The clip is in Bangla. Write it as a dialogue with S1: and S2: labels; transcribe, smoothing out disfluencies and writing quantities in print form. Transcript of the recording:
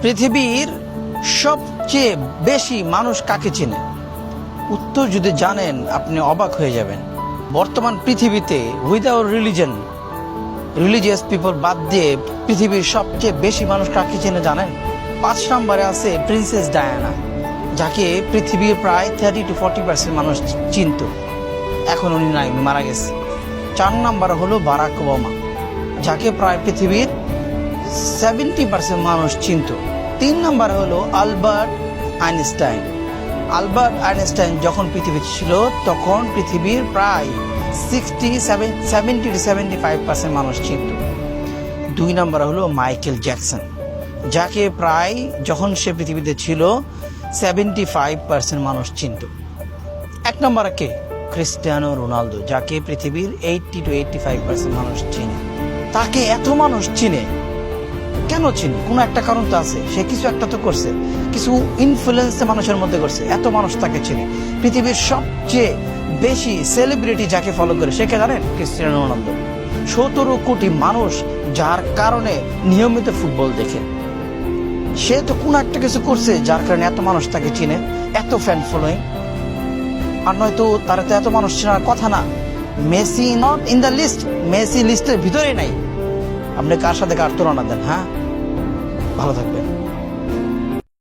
S1: পৃথিবীর সবচেয়ে বেশি মানুষ কাকে চেনে? উত্তর যদি জানেন আপনি অবাক হয়ে যাবেন। বর্তমান পৃথিবীতে উইদাউট রিলিজিয়াস পিপল বাদ দিয়ে পৃথিবীর সবচেয়ে বেশি মানুষ কাকে চেনে জানেন? 5 নম্বরে আছে প্রিন্সেস ডায়ানা, যাকে পৃথিবীর প্রায় 30 to 40% মানুষ চিনত। এখন উনি নাই, মারা গেছে। 4 নম্বর হলো বারাক ওবামা, যাকে প্রায় পৃথিবীর 70% মানুষ চিনত। 3 নম্বর হলো আলবার্ট আইনস্টাইন যখন পৃথিবী ছিল তখন পৃথিবীর প্রায় 70 to 75% মানুষ চিনত। 2 নম্বর হলো মাইকেল জ্যাকসন, যাকে প্রায় যখন সে পৃথিবীতে ছিল 75% মানুষ চিনত। 1 নম্বর কে? ক্রিস্টিয়ানো রোনালদো, যাকে পৃথিবীর 80 to 85% মানুষ চিনে। তাকে এত মানুষ চিনে কেন চিনে? কোনো একটা কারণ তো আছে, সে কিছু একটা তো করছে, কিছু ইনফ্লুয়েন্স মানুষের মধ্যে করছে, এত মানুষ তাকে চিনে। পৃথিবীর সবচেয়ে বেশি সেলিব্রিটি যাকে ফলো করে সে কে জানেন? Cristiano Ronaldo. 17 কোটি মানুষ যার কারণে নিয়মিত ফুটবল দেখে। সে তো কোনো একটা কিছু করছে যার কারণে এত মানুষ তাকে চিনে, এত ফ্যান ফলোয়িং। আর নয়তো তারা তো এত মানুষ চেনার কথা না। Messi not in the list, Messi লিস্টের ভিতরে নাই। আপনি কার সাথে কার তুলনা দেন? হ্যাঁ, ভালো থাকবেন।